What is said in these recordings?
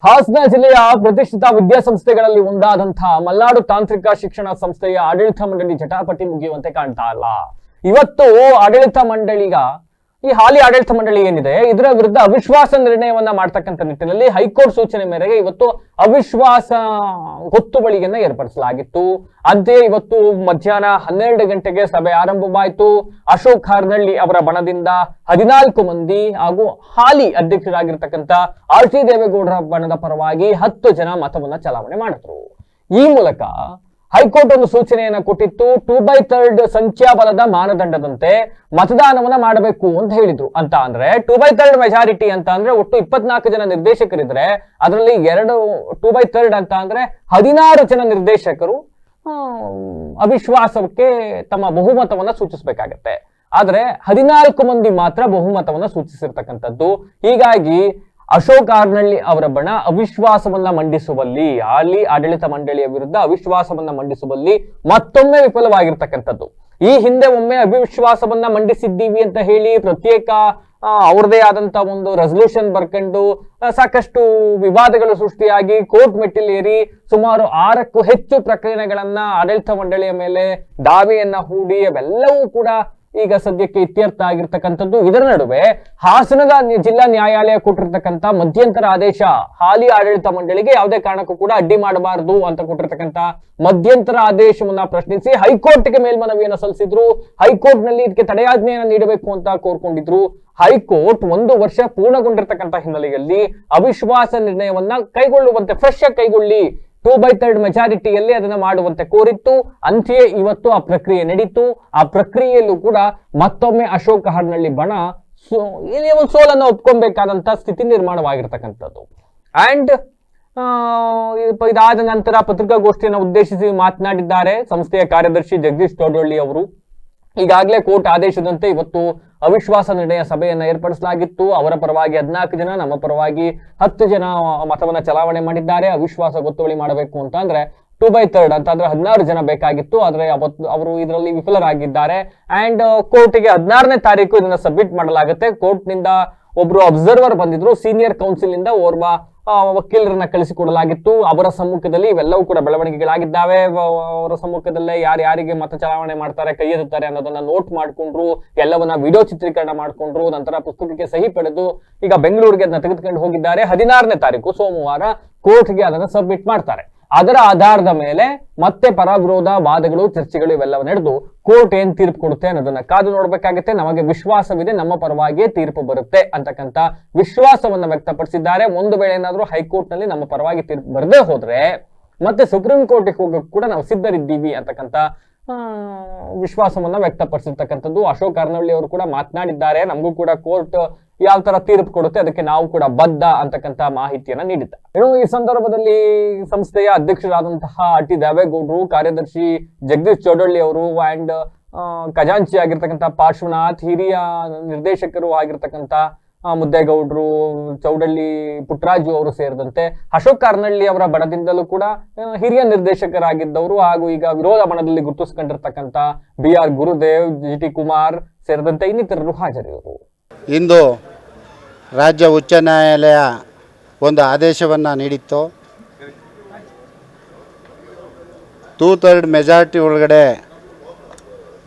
ಹಾಸನ ಜಿಲ್ಲೆಯ ಪ್ರತಿಷ್ಠಿತ ವಿದ್ಯಾಸಂಸ್ಥೆಗಳಲ್ಲಿ ಒಂದಾದಂತಹ ಮಲ್ನಾಡು ತಾಂತ್ರಿಕ ಶಿಕ್ಷಣ ಸಂಸ್ಥೆಯ ಆಡಳಿತ ಮಂಡಳಿ ಜಟಾಪಟಿ ಮುಗಿಯುವಂತೆ ಕಾಣ್ತಾ ಇಲ್ಲ. ಇವತ್ತು ಆಡಳಿತ ಮಂಡಳಿಗ ಈ ಹಾಲಿ ಆಡಳಿತ ಮಂಡಳಿ ಏನಿದೆ ಇದರ ವಿರುದ್ಧ ಅವಿಶ್ವಾಸ ನಿರ್ಣಯವನ್ನ ಮಾಡ್ತಕ್ಕಂಥ ನಿಟ್ಟಿನಲ್ಲಿ ಹೈಕೋರ್ಟ್ ಸೂಚನೆ ಮೇರೆಗೆ ಇವತ್ತು ಅವಿಶ್ವಾಸ ಗೊತ್ತುವಳಿಯನ್ನ ಏರ್ಪಡಿಸಲಾಗಿತ್ತು. ಅಂತೆ ಇವತ್ತು ಮಧ್ಯಾಹ್ನ 12 ಗಂಟೆಗೆ ಸಭೆ ಆರಂಭವಾಯಿತು. ಅಶೋಕ್ ಹಾರ್ನಳ್ಳಿ ಅವರ ಬಣದಿಂದ 14 ಮಂದಿ ಹಾಗೂ ಹಾಲಿ ಅಧ್ಯಕ್ಷರಾಗಿರ್ತಕ್ಕಂಥ ಆರ್.ಟಿ. ದೇವೇಗೌಡರ ಬಣದ ಪರವಾಗಿ 10 ಜನ ಮತವನ್ನ ಚಲಾವಣೆ ಮಾಡಿದ್ರು. ಈ ಮೂಲಕ ಹೈಕೋರ್ಟ್ ಒಂದು ಸೂಚನೆಯನ್ನ ಕೊಟ್ಟಿತ್ತು. 2/3 ಸಂಖ್ಯಾಬಲದ ಮಾನದಂಡದಂತೆ ಮತದಾನವನ್ನ ಮಾಡಬೇಕು ಅಂತ ಹೇಳಿದ್ರು. ಅಂತ ಅಂದ್ರೆ 2/3 ಮೆಜಾರಿಟಿ ಅಂತ ಅಂದ್ರೆ ಒಟ್ಟು 24 ಜನ ನಿರ್ದೇಶಕರಿದ್ರೆ ಅದರಲ್ಲಿ 2/3 ಅಂತ ಅಂದ್ರೆ 16 ಜನ ನಿರ್ದೇಶಕರು ಅವಿಶ್ವಾಸಕ್ಕೆ ತಮ್ಮ ಬಹುಮತವನ್ನ ಸೂಚಿಸಬೇಕಾಗತ್ತೆ. ಆದ್ರೆ 14 ಮಂದಿ ಮಾತ್ರ ಬಹುಮತವನ್ನ ಸೂಚಿಸಿರ್ತಕ್ಕಂಥದ್ದು. ಹೀಗಾಗಿ ಅಶೋಕ್ ಹಾರ್ನಳ್ಳಿ ಅವರ ಬಣ ಅವಿಶ್ವಾಸವನ್ನ ಮಂಡಿಸುವಲ್ಲಿ, ಹಾಲಿ ಆಡಳಿತ ಮಂಡಳಿಯ ವಿರುದ್ಧ ಅವಿಶ್ವಾಸವನ್ನ ಮಂಡಿಸುವಲ್ಲಿ ಮತ್ತೊಮ್ಮೆ ವಿಫಲವಾಗಿರ್ತಕ್ಕಂಥದ್ದು. ಈ ಹಿಂದೆ ಒಮ್ಮೆ ಅವಿಶ್ವಾಸವನ್ನ ಮಂಡಿಸಿದ್ದೀವಿ ಅಂತ ಹೇಳಿ ಪ್ರತ್ಯೇಕ ಅವ್ರದೇ ಆದಂತ ಒಂದು ರೆಸಲ್ಯೂಷನ್ ಬರ್ಕೊಂಡು ಸಾಕಷ್ಟು ವಿವಾದಗಳು ಸೃಷ್ಟಿಯಾಗಿ ಕೋರ್ಟ್ ಮೆಟ್ಟಿಲೇರಿ ಸುಮಾರು 6ಕ್ಕೂ ಹೆಚ್ಚು ಪ್ರಕರಣಗಳನ್ನ ಆಡಳಿತ ಮಂಡಳಿಯ ಮೇಲೆ ದಾವೆಯನ್ನ ಹೂಡಿ ಅವೆಲ್ಲವೂ ಕೂಡ ಈಗ ಸದ್ಯಕ್ಕೆ ಇತ್ಯರ್ಥ ಆಗಿರ್ತಕ್ಕಂಥದ್ದು. ಇದರ ನಡುವೆ ಹಾಸನದ ಜಿಲ್ಲಾ ನ್ಯಾಯಾಲಯ ಕೊಟ್ಟಿರ್ತಕ್ಕಂಥ ಮಧ್ಯಂತರ ಆದೇಶ ಹಾಲಿ ಆಡಳಿತ ಮಂಡಳಿಗೆ ಯಾವುದೇ ಕಾರಣಕ್ಕೂ ಕೂಡ ಅಡ್ಡಿ ಮಾಡಬಾರದು ಅಂತ ಕೊಟ್ಟಿರ್ತಕ್ಕಂಥ ಮಧ್ಯಂತರ ಆದೇಶವನ್ನ ಪ್ರಶ್ನಿಸಿ ಹೈಕೋರ್ಟ್ಗೆ ಮೇಲ್ಮನವಿಯನ್ನು ಸಲ್ಲಿಸಿದ್ರು. ಹೈಕೋರ್ಟ್ ನಲ್ಲಿ ಇದಕ್ಕೆ ತಡೆಯಾಜ್ಞೆಯನ್ನು ನೀಡಬೇಕು ಅಂತ ಕೋರ್ಕೊಂಡಿದ್ರು. ಹೈಕೋರ್ಟ್ 1 ವರ್ಷ ಪೂರ್ಣಗೊಂಡಿರ್ತಕ್ಕಂಥ ಹಿನ್ನೆಲೆಯಲ್ಲಿ ಅವಿಶ್ವಾಸ ನಿರ್ಣಯವನ್ನ ಕೈಗೊಳ್ಳುವಂತೆ ಫ್ರೆಶ್ ಆಗಿ ಕೈಗೊಳ್ಳಿ, 2/3 ಮೆಜಾರಿಟಿಯಲ್ಲಿ ಅದನ್ನ ಮಾಡುವಂತೆ ಕೋರಿತ್ತು. ಅಂತೆಯೇ ಇವತ್ತು ಆ ಪ್ರಕ್ರಿಯೆ ನಡೀತು. ಆ ಪ್ರಕ್ರಿಯೆಯಲ್ಲೂ ಕೂಡ ಮತ್ತೊಮ್ಮೆ ಅಶೋಕ್ ಹಾರ್ನಳ್ಳಿ ಬಣ ಒಂದು ಸೋಲನ್ನು ಒಪ್ಕೊಬೇಕಾದಂತ ಸ್ಥಿತಿ ನಿರ್ಮಾಣವಾಗಿರ್ತಕ್ಕಂಥದ್ದು. ಅಂಡ್ ಇದಾದ ನಂತರ ಪತ್ರಿಕಾಗೋಷ್ಠಿಯನ್ನು ಉದ್ದೇಶಿಸಿ ಮಾತನಾಡಿದ್ದಾರೆ ಸಂಸ್ಥೆಯ ಕಾರ್ಯದರ್ಶಿ ಜಗದೀಶ್ ಚೌಡಳ್ಳಿ ಅವರು. ಈಗಾಗಲೇ ಕೋರ್ಟ್ ಆದೇಶದಂತೆ ಇವತ್ತು ಅವಿಶ್ವಾಸ ನಿರ್ಣಯ ಸಭೆಯನ್ನ ಏರ್ಪಡಿಸಲಾಗಿತ್ತು. ಅವರ ಪರವಾಗಿ 14 ಜನ, ನಮ್ಮ ಪರವಾಗಿ 10 ಜನ ಮತವನ್ನ ಚಲಾವಣೆ ಮಾಡಿದ್ದಾರೆ. ಅವಿಶ್ವಾಸ ಗೊತ್ತುವಳಿ ಮಾಡಬೇಕು ಅಂತ ಅಂದ್ರೆ 2/3 ಅಂತ ಅಂದ್ರೆ 16 ಜನ ಬೇಕಾಗಿತ್ತು. ಆದ್ರೆ ಅವರು ಇದರಲ್ಲಿ ವಿಫಲರಾಗಿದ್ದಾರೆ. ಅಂಡ್ ಕೋರ್ಟ್ಗೆ 16ನೇ ತಾರೀಕು ಇದನ್ನ ಸಬ್ಮಿಟ್ ಮಾಡಲಾಗುತ್ತೆ. ಕೋರ್ಟ್ ನಿಂದ ಒಬ್ರು ಅಬ್ಸರ್ವರ್ ಬಂದಿದ್ರು, ಸೀನಿಯರ್ ಕೌನ್ಸಿಲ್ ನಿಂದ ಓರ್ವ ವಕೀಲರನ್ನ ಕಳಿಸಿಕೊಡಲಾಗಿತ್ತು. ಅವರ ಸಮ್ಮುಖದಲ್ಲಿ ಇವೆಲ್ಲವೂ ಕೂಡ ಬೆಳವಣಿಗೆಗಳಾಗಿದ್ದಾವೆ. ಅವರ ಸಮ್ಮುಖದಲ್ಲೇ ಯಾರಿಗೆ ಮತ ಚಲಾವಣೆ ಮಾಡ್ತಾರೆ, ಕೈ ಎತ್ತುತ್ತಾರೆ ಅನ್ನೋದನ್ನ ನೋಟ್ ಮಾಡ್ಕೊಂಡ್ರು, ಎಲ್ಲವನ್ನ ವಿಡಿಯೋ ಚಿತ್ರೀಕರಣ ಮಾಡ್ಕೊಂಡ್ರು. ನಂತರ ಪುಸ್ತಕಕ್ಕೆ ಸಹಿ ಪಡೆದು ಈಗ ಬೆಂಗಳೂರಿಗೆ ಅದನ್ನ ತೆಗೆದುಕೊಂಡು ಹೋಗಿದ್ದಾರೆ. 16ನೇ ತಾರೀಕು ಸೋಮವಾರ ಕೋರ್ಟ್ಗೆ ಅದನ್ನ ಸಬ್ಮಿಟ್ ಮಾಡ್ತಾರೆ. ಅದರ ಆಧಾರದ ಮೇಲೆ ಮತ್ತೆ ಪರ ವಿರೋಧ ವಾದಗಳು, ಚರ್ಚೆಗಳು ಇವೆಲ್ಲವೂ ನಡೆದು ಕೋರ್ಟ್ ಏನ್ ತೀರ್ಪು ಕೊಡುತ್ತೆ ಅನ್ನೋದನ್ನ ಕಾದು ನೋಡ್ಬೇಕಾಗುತ್ತೆ. ನಮಗೆ ವಿಶ್ವಾಸವಿದೆ, ನಮ್ಮ ಪರವಾಗಿಯೇ ತೀರ್ಪು ಬರುತ್ತೆ ಅಂತಕ್ಕಂಥ ವಿಶ್ವಾಸವನ್ನ ವ್ಯಕ್ತಪಡಿಸಿದ್ದಾರೆ. ಒಂದು ವೇಳೆ ಏನಾದ್ರೂ ಹೈಕೋರ್ಟ್ ನಲ್ಲಿ ನಮ್ಮ ಪರವಾಗಿ ತೀರ್ಪು ಬರದೇ ಹೋದ್ರೆ ಮತ್ತೆ ಸುಪ್ರೀಂ ಕೋರ್ಟ್ಗೆ ಹೋಗಕ್ಕೆ ಕೂಡ ನಾವು ಸಿದ್ಧರಿದ್ದೀವಿ ಅಂತಕ್ಕಂಥ ವಿಶ್ವಾಸವನ್ನ ವ್ಯಕ್ತಪಡಿಸಿರ್ತಕ್ಕಂಥದ್ದು. ಅಶೋಕ್ ಹಾರ್ನಳ್ಳಿ ಅವರು ಕೂಡ ಮಾತನಾಡಿದ್ದಾರೆ. ನಮಗೂ ಕೂಡ ಕೋರ್ಟ್ ಯಾವ ತರ ತೀರ್ಪು ಕೊಡುತ್ತೆ ಅದಕ್ಕೆ ನಾವು ಕೂಡ ಬದ್ಧ ಅಂತಕ್ಕಂಥ ಮಾಹಿತಿಯನ್ನ ನೀಡಿದ್ದಾರೆ. ಇನ್ನು ಈ ಸಂದರ್ಭದಲ್ಲಿ ಸಂಸ್ಥೆಯ ಅಧ್ಯಕ್ಷರಾದಂತಹ ಆರ್.ಟಿ. ದೇವೇಗೌಡರು, ಕಾರ್ಯದರ್ಶಿ ಜಗದೀಶ್ ಚೌಡಳ್ಳಿ ಅವರು ಅಂಡ್ ಖಜಾಂಚಿ ಆಗಿರ್ತಕ್ಕಂಥ ಪಾರ್ಶ್ವನಾಥ್, ಹಿರಿಯ ನಿರ್ದೇಶಕರು ಆಗಿರ್ತಕ್ಕಂಥ ಮುದ್ದೇಗೌಡರು, ಚೌಡಳ್ಳಿ ಪುಟ್ಟರಾಜು ಅವರು ಸೇರಿದಂತೆ ಅಶೋಕ್ ಹಾರ್ನಳ್ಳಿ ಅವರ ಬಣದಿಂದಲೂ ಕೂಡ ಹಿರಿಯ ನಿರ್ದೇಶಕರಾಗಿದ್ದವರು ಹಾಗೂ ಈಗ ವಿರೋಧ ಬಣದಲ್ಲಿ ಗುರುತಿಸಿಕೊಂಡಿರ್ತಕ್ಕಂಥ ಬಿ.ಆರ್. ಗುರುದೇವ್, ಜಿ.ಟಿ. ಕುಮಾರ್ ಸೇರಿದಂತೆ ಇನ್ನಿತರರು ಹಾಜರಿದ್ದರು. ಇಂದು ರಾಜ್ಯ ಉಚ್ಚ ನ್ಯಾಯಾಲಯ ಒಂದು ಆದೇಶವನ್ನು ನೀಡಿತ್ತು. 2/3 ಮೆಜಾರಿಟಿ ಒಳಗಡೆ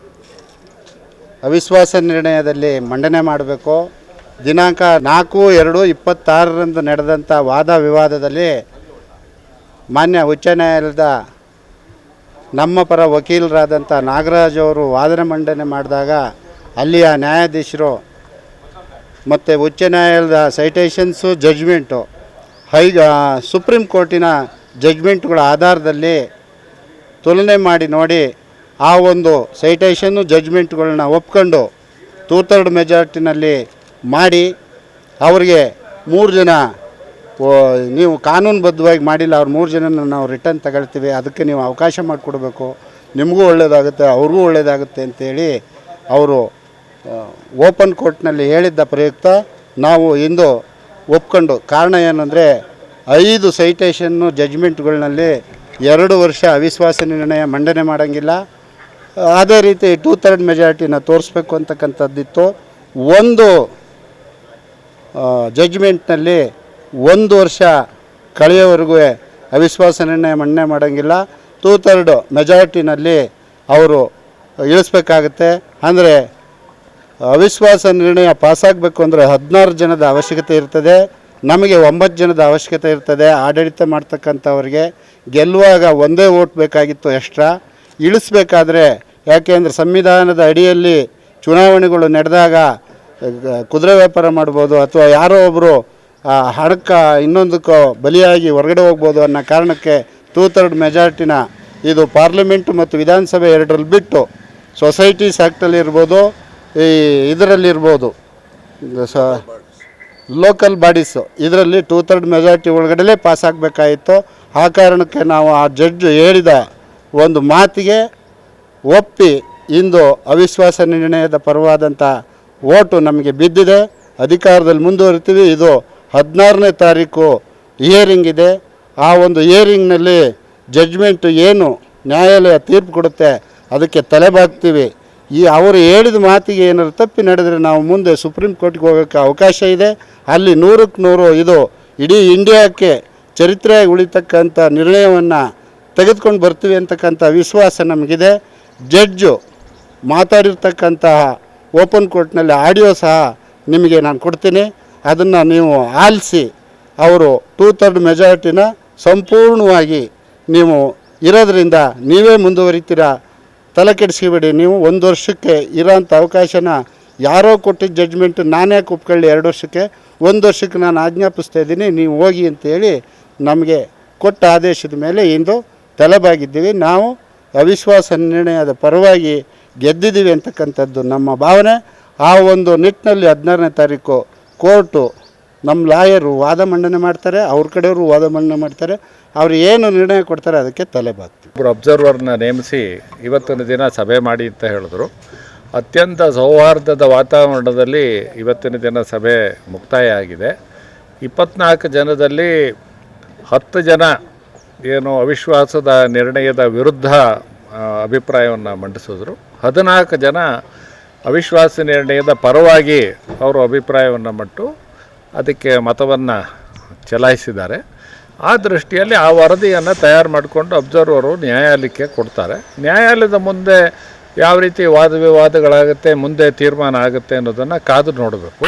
ಅವಿಶ್ವಾಸ ನಿರ್ಣಯದಲ್ಲಿ ಮಂಡನೆ ಮಾಡಬೇಕು. ದಿನಾಂಕ 4/2/26ರಂದು ನಡೆದಂಥ ವಾದ ವಿವಾದದಲ್ಲಿ ಮಾನ್ಯ ಉಚ್ಚ ನ್ಯಾಯಾಲಯದ ನಮ್ಮ ಪರ ವಕೀಲರಾದಂಥ ನಾಗರಾಜ್ ಅವರು ವಾದನೆ ಮಂಡನೆ ಮಾಡಿದಾಗ ಅಲ್ಲಿಯ ನ್ಯಾಯಾಧೀಶರು ಮತ್ತು ಉಚ್ಚ ನ್ಯಾಯಾಲಯದ ಸೈಟೇಷನ್ಸು, ಜಡ್ಜ್ಮೆಂಟು, ಸುಪ್ರೀಂ ಕೋರ್ಟಿನ ಜಡ್ಜ್ಮೆಂಟ್ಗಳ ಆಧಾರದಲ್ಲಿ ತುಲನೆ ಮಾಡಿ ನೋಡಿ ಆ ಒಂದು ಸೈಟೇಷನ್ನು ಜಡ್ಜ್ಮೆಂಟ್ಗಳನ್ನ ಒಪ್ಕೊಂಡು 2/3 ಮೆಜಾರಿಟಿನಲ್ಲಿ ಮಾಡಿ ಅವರಿಗೆ 3 ಜನ ನೀವು ಕಾನೂನುಬದ್ಧವಾಗಿ ಮಾಡಿಲ್ಲ, ಅವ್ರು 3 ಜನನ ನಾವು ರಿಟರ್ನ್ ತಗೊಳ್ತೀವಿ, ಅದಕ್ಕೆ ನೀವು ಅವಕಾಶ ಮಾಡಿಕೊಡ್ಬೇಕು, ನಿಮಗೂ ಒಳ್ಳೆಯದಾಗುತ್ತೆ ಅವ್ರಿಗೂ ಒಳ್ಳೆಯದಾಗುತ್ತೆ ಅಂತೇಳಿ ಅವರು ಓಪನ್ ಕೋರ್ಟ್ನಲ್ಲಿ ಹೇಳಿದ್ದ ಪ್ರಯುಕ್ತ ನಾವು ಇಂದು ಒಪ್ಕೊಂಡು, ಕಾರಣ ಏನಂದರೆ 5 ಸೈಟೇಷನ್ನು ಜಡ್ಜ್ಮೆಂಟ್ಗಳಲ್ಲಿ 2 ವರ್ಷ ಅವಿಶ್ವಾಸ ನಿರ್ಣಯ ಮಂಡನೆ ಮಾಡೋಂಗಿಲ್ಲ, ಅದೇ ರೀತಿ 2/3 ಮೆಜಾರಿಟಿನ ತೋರಿಸ್ಬೇಕು ಅಂತಕ್ಕಂಥದ್ದಿತ್ತು. ಒಂದು ಜಡ್ಜ್ಮೆಂಟ್ನಲ್ಲಿ 1 ವರ್ಷ ಕಳೆಯವರೆಗೂ ಅವಿಶ್ವಾಸ ನಿರ್ಣಯ ಮಂಡನೆ ಮಾಡೋಂಗಿಲ್ಲ. 2/3 ಮೆಜಾರಿಟಿನಲ್ಲಿ ಅವರು ಇಳಿಸ್ಬೇಕಾಗತ್ತೆ. ಅಂದರೆ ಅವಿಶ್ವಾಸ ನಿರ್ಣಯ ಪಾಸಾಗಬೇಕು ಅಂದರೆ 16 ಜನದ ಅವಶ್ಯಕತೆ ಇರ್ತದೆ. ನಮಗೆ 9 ಜನದ ಅವಶ್ಯಕತೆ ಇರ್ತದೆ. ಆಡಳಿತ ಮಾಡ್ತಕ್ಕಂಥವ್ರಿಗೆ ಗೆಲ್ಲುವಾಗ ಒಂದೇ ಓಟ್ ಬೇಕಾಗಿತ್ತು ಎಕ್ಸ್ಟ್ರಾ. ಇಳಿಸ್ಬೇಕಾದ್ರೆ ಯಾಕೆಂದರೆ ಸಂವಿಧಾನದ ಅಡಿಯಲ್ಲಿ ಚುನಾವಣೆಗಳು ನಡೆದಾಗ ಕುದುರೆ ವ್ಯಾಪಾರ ಮಾಡ್ಬೋದು ಅಥವಾ ಯಾರೋ ಒಬ್ಬರು ಹಣಕ್ಕೆ ಇನ್ನೊಂದಕ್ಕೋ ಬಲಿಯಾಗಿ ಹೊರಗಡೆ ಹೋಗ್ಬೋದು ಅನ್ನೋ ಕಾರಣಕ್ಕೆ 2/3 ಮೆಜಾರಿಟಿನ ಇದು ಪಾರ್ಲಿಮೆಂಟ್ ಮತ್ತು ವಿಧಾನಸಭೆ ಎರಡರಲ್ಲಿ ಬಿಟ್ಟು ಸೊಸೈಟೀಸ್ ಆ್ಯಕ್ಟಲ್ಲಿ ಇರ್ಬೋದು, ಈ ಇದರಲ್ಲಿರ್ಬೋದು ಲೋಕಲ್ ಬಾಡೀಸು, ಇದರಲ್ಲಿ 2/3 ಮೆಜಾರಿಟಿ ಒಳಗಡೆ ಪಾಸ್ ಆಗಬೇಕಾಗಿತ್ತು. ಆ ಕಾರಣಕ್ಕೆ ನಾವು ಆ ಜಡ್ಜ್ ಹೇಳಿದ ಒಂದು ಮಾತಿಗೆ ಒಪ್ಪಿ ಇಂದು ಅವಿಶ್ವಾಸ ನಿರ್ಣಯದ ಪರವಾದಂಥ ಓಟು ನಮಗೆ ಬಿದ್ದಿದೆ. ಅಧಿಕಾರದಲ್ಲಿ ಮುಂದುವರಿತೀವಿ. ಇದು 16ನೇ ತಾರೀಕು ಹಿಯರಿಂಗ್ ಇದೆ. ಆ ಒಂದು ಹಿಯರಿಂಗ್ನಲ್ಲಿ ಜಡ್ಜ್ಮೆಂಟು ಏನು ನ್ಯಾಯಾಲಯ ತೀರ್ಪು ಕೊಡುತ್ತೆ ಅದಕ್ಕೆ ತಲೆಬಾಗ್ತೀವಿ. ಅವರು ಹೇಳಿದ ಮಾತಿಗೆ ಏನಾದ್ರು ತಪ್ಪಿ ನಡೆದರೆ ನಾವು ಮುಂದೆ ಸುಪ್ರೀಂ ಕೋರ್ಟ್ಗೆ ಹೋಗೋಕ್ಕೆ ಅವಕಾಶ ಇದೆ. ಅಲ್ಲಿ 100ಕ್ಕೆ 100 ಇದು ಇಡೀ ಇಂಡಿಯಾಕ್ಕೆ ಚರಿತ್ರೆಯಾಗಿ ಉಳಿತಕ್ಕಂಥ ನಿರ್ಣಯವನ್ನು ತೆಗೆದುಕೊಂಡು ಬರ್ತೀವಿ ಅಂತಕ್ಕಂಥ ವಿಶ್ವಾಸ ನಮಗಿದೆ. ಜಡ್ಜು ಮಾತಾಡಿರ್ತಕ್ಕಂತಹ ಓಪನ್ ಕೋರ್ಟ್ನಲ್ಲಿ ಆಡಿಯೋ ಸಹ ನಿಮಗೆ ನಾನು ಕೊಡ್ತೀನಿ. ಅದನ್ನು ನೀವು ಆಲಿಸಿ ಅವರು 2/3 ಮೆಜಾರಿಟಿನ ಸಂಪೂರ್ಣವಾಗಿ ನೀವು ಇರೋದರಿಂದ ನೀವೇ ಮುಂದುವರಿತೀರಾ. ತಲೆ ಕೆಡಿಸ್ಕೊಬೇಡಿ. ನೀವು 1 ವರ್ಷಕ್ಕೆ ಇರೋಂಥ ಅವಕಾಶನ ಯಾರೋ ಕೊಟ್ಟಿದ್ದ ಜಡ್ಜ್ಮೆಂಟ್ ನಾನೇ ಒಪ್ಕೊಳ್ಳಿ 2 ವರ್ಷಕ್ಕೆ, 1 ವರ್ಷಕ್ಕೆ ನಾನು ಆಜ್ಞಾಪಿಸ್ತಾ ಇದ್ದೀನಿ, ನೀವು ಹೋಗಿ ಅಂತೇಳಿ ನಮಗೆ ಕೊಟ್ಟ ಆದೇಶದ ಮೇಲೆ ಇಂದು ತಲೆಬಾಗಿದ್ದೀವಿ. ನಾವು ಅವಿಶ್ವಾಸ ನಿರ್ಣಯದ ಪರವಾಗಿ ಗೆದ್ದಿದ್ದೀವಿ ಅಂತಕ್ಕಂಥದ್ದು ನಮ್ಮ ಭಾವನೆ. ಆ ಒಂದು ನಿಟ್ಟಿನಲ್ಲಿ 16ನೇ ತಾರೀಕು ಕೋರ್ಟು ನಮ್ಮ ಲಾಯರು ವಾದ ಮಂಡನೆ ಮಾಡ್ತಾರೆ, ಅವ್ರ ಕಡೆಯವರು ವಾದ ಮಂಡನೆ ಮಾಡ್ತಾರೆ. ಅವರು ಏನು ನಿರ್ಣಯ ಕೊಡ್ತಾರೆ ಅದಕ್ಕೆ ತಲೆಬಾಗ್ತೀವಿ. ಒಬ್ಬರು ಅಬ್ಸರ್ವರ್ನ ನೇಮಿಸಿ ಇವತ್ತಿನ ದಿನ ಸಭೆ ಮಾಡಿ ಅಂತ ಹೇಳಿದ್ರು. ಅತ್ಯಂತ ಸೌಹಾರ್ದದ ವಾತಾವರಣದಲ್ಲಿ ಇವತ್ತಿನ ದಿನ ಸಭೆ ಮುಕ್ತಾಯ ಆಗಿದೆ. 24 ಜನದಲ್ಲಿ 10 ಜನ ಏನು ಅವಿಶ್ವಾಸದ ನಿರ್ಣಯದ ವಿರುದ್ಧ ಅಭಿಪ್ರಾಯವನ್ನು ಮಂಡಿಸಿದ್ರು. 14 ಜನ ಅವಿಶ್ವಾಸ ನಿರ್ಣಯದ ಪರವಾಗಿ ಅವರು ಅಭಿಪ್ರಾಯವನ್ನು ಮಟ್ಟು ಅದಕ್ಕೆ ಮತವನ್ನು ಚಲಾಯಿಸಿದ್ದಾರೆ. ಆ ದೃಷ್ಟಿಯಲ್ಲಿ ಆ ವರದಿಯನ್ನು ತಯಾರು ಮಾಡಿಕೊಂಡು ಅಬ್ಸರ್ವರು ನ್ಯಾಯಾಲಯಕ್ಕೆ ಕೊಡ್ತಾರೆ. ನ್ಯಾಯಾಲಯದ ಮುಂದೆ ಯಾವ ರೀತಿ ವಾದ ವಿವಾದಗಳಾಗುತ್ತೆ, ಮುಂದೆ ತೀರ್ಮಾನ ಆಗುತ್ತೆ ಅನ್ನೋದನ್ನು ಕಾದು ನೋಡಬೇಕು.